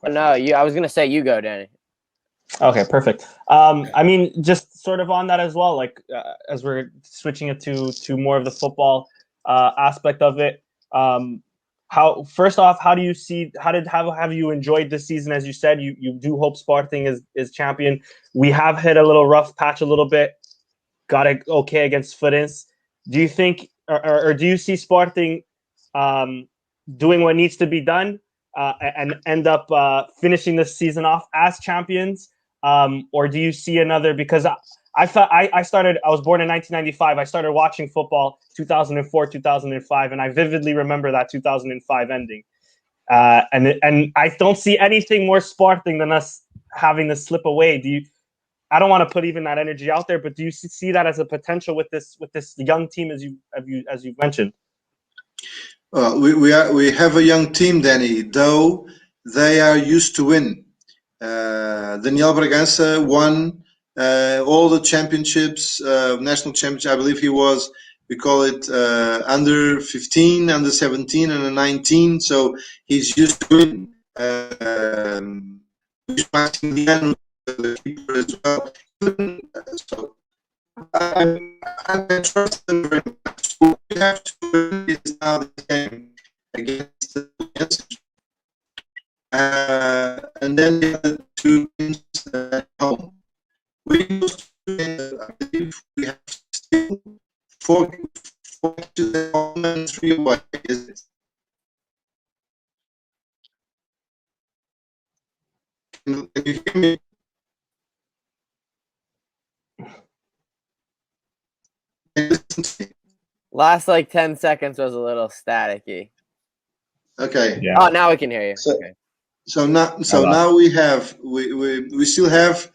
question. No, I was gonna say you go, Danny. Okay, perfect. I mean, just sort of on that as well, like as we're switching it to more of the football aspect of it. How do you see? Have you enjoyed this season? As you said, you do hope Sporting is champion. We have hit a little rough patch a little bit. Got it okay against Fluminense. Do you think, or do you see Sporting doing what needs to be done and end up finishing this season off as champions? Or do you see another? Because I was born in 1995. I started watching football 2004, 2005, and I vividly remember that 2005 ending. And I don't see anything more Sporting than us having to slip away. I don't want to put even that energy out there, but do you see that as a potential with this young team as you mentioned? We have a young team, Danny. Though they are used to win. Daniel Bragança won all the championships, national championship. I believe he was. We call it under 15, under 17, and under 19. So he's used to win. The keeper as well. So I trust them very much. What we have to win is now the game against the and then the other two games at home. We believe we have still four to the home and 3 away, is it? Can you hear me? Last 10 seconds was a little staticky. Okay. Yeah. Oh, now we can hear you. Okay. So now we still have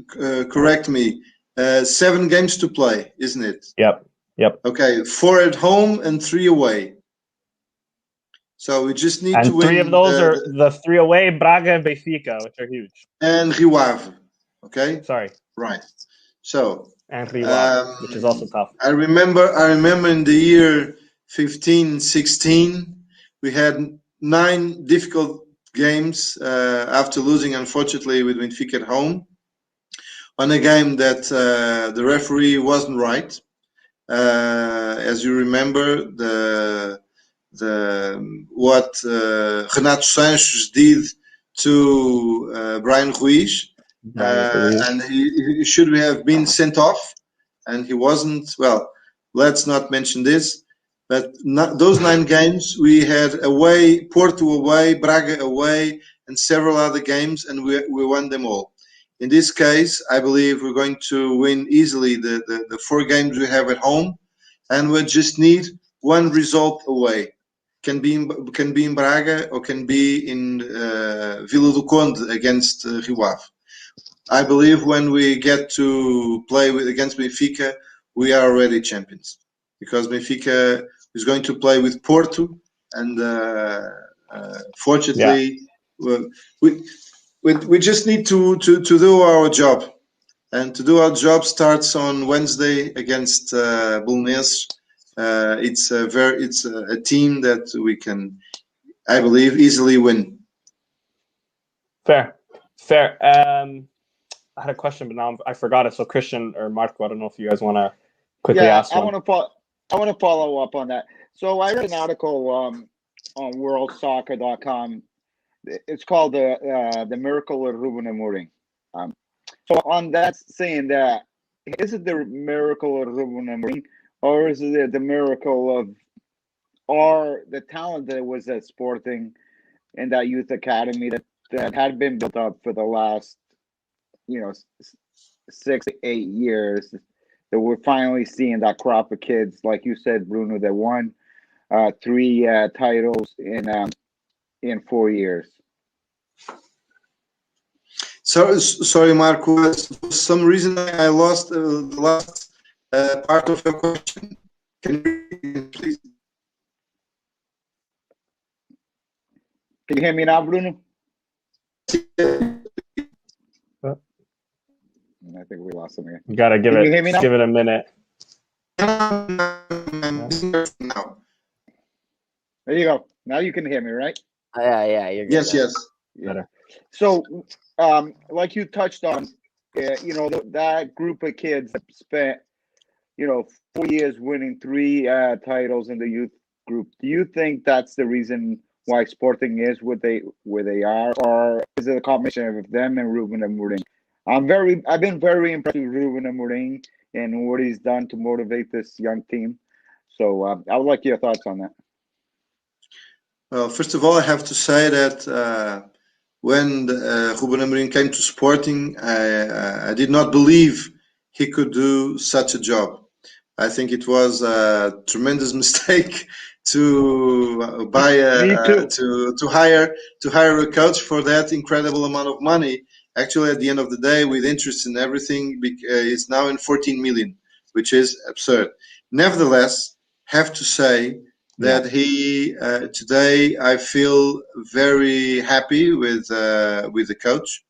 correct me 7 games to play, isn't it? Yep. Okay, 4 at home and 3 away. So we just need to win. And 3 of those are the 3 away, Braga and Benfica, which are huge. And Rio Ave. Okay. Sorry. Right. So. And Rio Ave, which is also tough. I remember in the year 15-16, we had 9 difficult games after losing, unfortunately, with Benfica at home. On a game that the referee wasn't right. As you remember, what Renato Sanches did to Brian Ruiz, and he should have been sent off, and he wasn't. Well, let's not mention this. But those 9 games, we had away, Porto away, Braga away, and several other games, and we won them all. In this case, I believe we're going to win easily the 4 games we have at home, and we just need 1 result away. Can be in Braga or can be in Vila do Conde against Rio Ave. I believe when we get to play against Benfica, we are already champions, because Benfica is going to play with Porto, and fortunately, we just need to do our job, and to do our job starts on Wednesday against Belenenses. It's a team that we can, I believe, easily win. Fair. I had a question, but now I forgot it. So Christian or Marco, I don't know if you guys want to quickly ask one. I want to follow up on that. So I read an article on worldsoccer.com. It's called the Miracle of Ruben Amorim. So on that, saying that, is it the miracle of Ruben Amorim, or is it the miracle of the talent that was at Sporting and that youth academy that had been built up for the last 6 to 8 years, that we're finally seeing that crop of kids, like you said, Bruno, that won 3 titles in 4 years. So sorry, Marco. For some reason, I lost the last part of your question. Can you please? Can you hear me now, Bruno? I think we lost him again. You gotta give it a minute. Now. There you go. Now you can hear me, right? Yeah, you're good. Yes, yes. Better. So, like you touched on, you know, that group of kids that spent, you know, 4 years winning 3 titles in the youth group. Do you think that's the reason why Sporting is where they are, or is it a combination of them and Ruben Amorim? I've been very impressed with Ruben Amorim and what he's done to motivate this young team. So I would like your thoughts on that. Well, first of all, I have to say that when Ruben Amorim came to Sporting, I did not believe he could do such a job. I think it was a tremendous mistake to buy to hire a coach for that incredible amount of money. Actually, at the end of the day, with interest and everything, it's now in 14 million, which is absurd. Nevertheless, have to say that he today I feel very happy with the coach.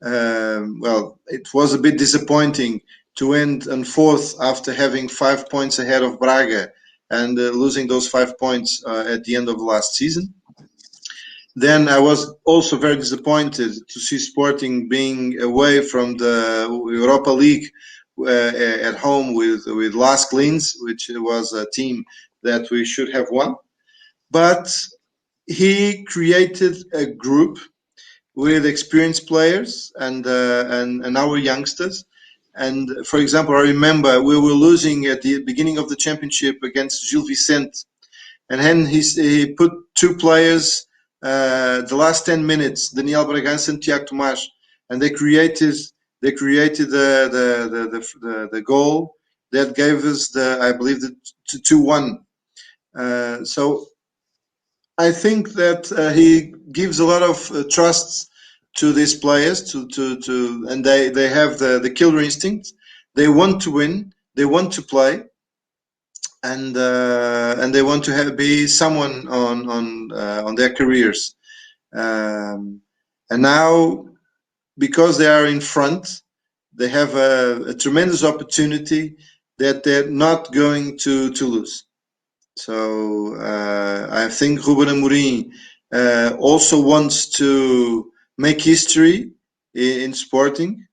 Well, it was a bit disappointing to end on fourth after having 5 points ahead of Braga and losing those 5 points at the end of the last season. Then I was also very disappointed to see Sporting being away from the Europa League at home with Las Clins, which was a team that we should have won. But he created a group with experienced players and our youngsters. And for example, I remember we were losing at the beginning of the championship against Gil Vicente, and then he put 2 players the last 10 minutes, Daniel Bragança and Tiago Tomás, and they created the goal that gave us I believe the 2-1. So I think that he gives a lot of trust to these players and they have the killer instinct. They want to win, they want to play, and they want to be someone on their careers. And now, because they are in front, they have a tremendous opportunity that they're not going to lose. So I think Ruben Amorim also wants to make history in Sporting,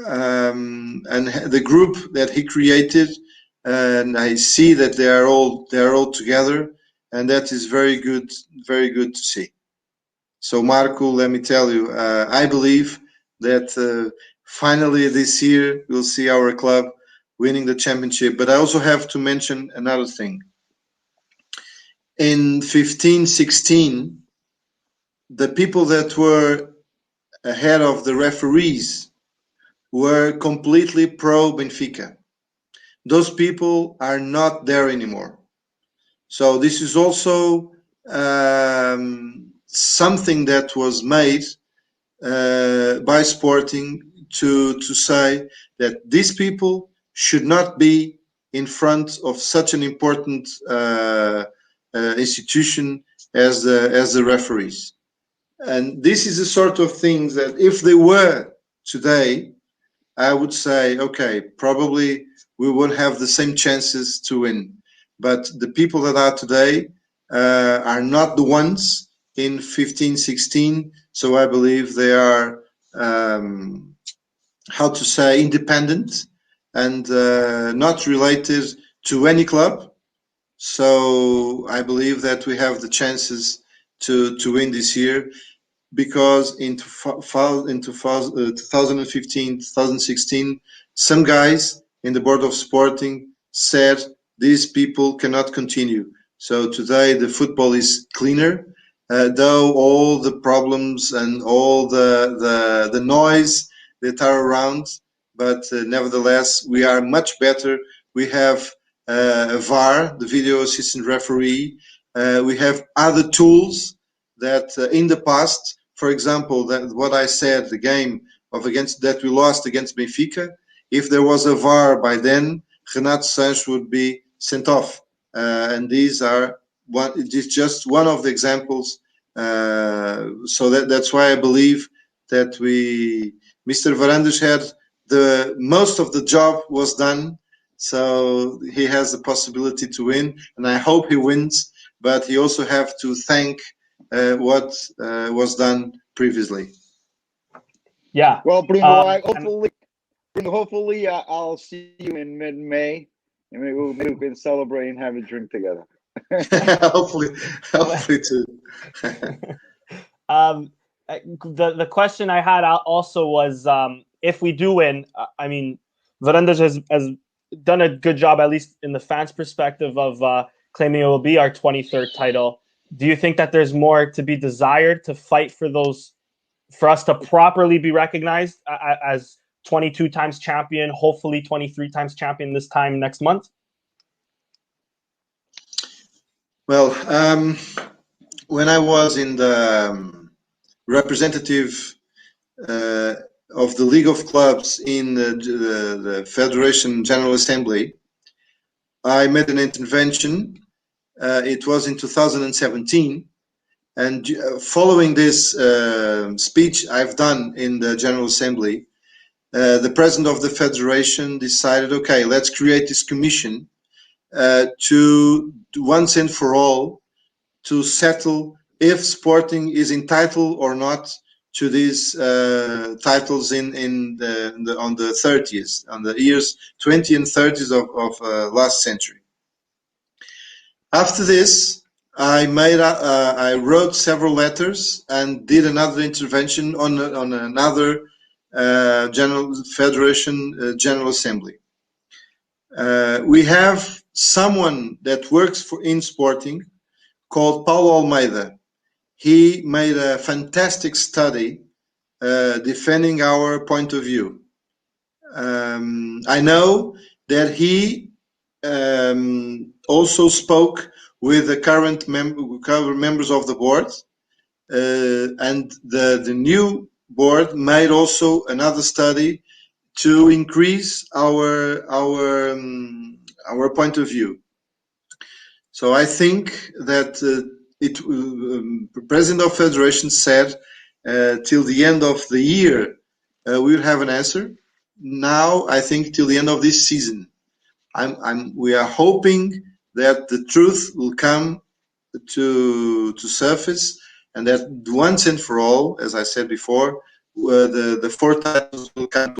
and the group that he created, and I see that they are all together, and that is very good to see. So Marco, let me tell you, I believe that finally this year we'll see our club winning the championship. But I also have to mention another thing. In 15-16, the people that were ahead of the referees were completely pro Benfica. Those people are not there anymore. So this is also something that was made by Sporting to say that these people should not be in front of such an important institution as the referees. And this is the sort of things that if they were today, I would say, okay, probably we would have the same chances to win. But the people that are today are not the ones in 15-16. So I believe they are, how to say, independent and not related to any club. So I believe that we have the chances to win this year, because in 2015, 2016, some guys in the board of Sporting said these people cannot continue. So today the football is cleaner, though all the problems and all the noise that are around, but nevertheless we are much better. We have VAR, the video assistant referee. We have other tools that in the past, for example, that what I said, the game that we lost against Benfica, if there was a VAR by then, Renato Sanches would be sent off. And these are just one of the examples. So that's why I believe that Mr. Varandas had most of the job was done. So he has the possibility to win, and I hope he wins. But he also have to thank what was done previously. Yeah. Well, Bruno, And hopefully I'll see you in mid-May, and maybe we can celebrate and have a drink together. hopefully too. The question I had also was, if we do win, I mean, Varandas has done a good job, at least in the fans' perspective, of claiming it will be our 23rd title. Do you think that there's more to be desired to fight for those, for us to properly be recognized as 22 times champion, hopefully 23 times champion this time next month? Well, when I was in the representative of the League of Clubs in the Federation General Assembly, I made an intervention. It was in 2017, and following this speech I've done in the General Assembly, the president of the federation decided, okay, let's create this commission to once and for all to settle if Sporting is entitled or not to these titles on the 30s, on the years 20 and 30s of last century. After this, I wrote several letters and did another intervention on another General Assembly. We have someone that works in Sporting called Paulo Almeida. He made a fantastic study defending our point of view. I know that he also spoke with the current members of the board, and the new board made also another study to increase our point of view. So I think that the president of federation said till the end of the year we'll have an answer. Now I think till the end of this season. We are hoping that the truth will come to surface, and that once and for all, as I said before, the 4 titles will come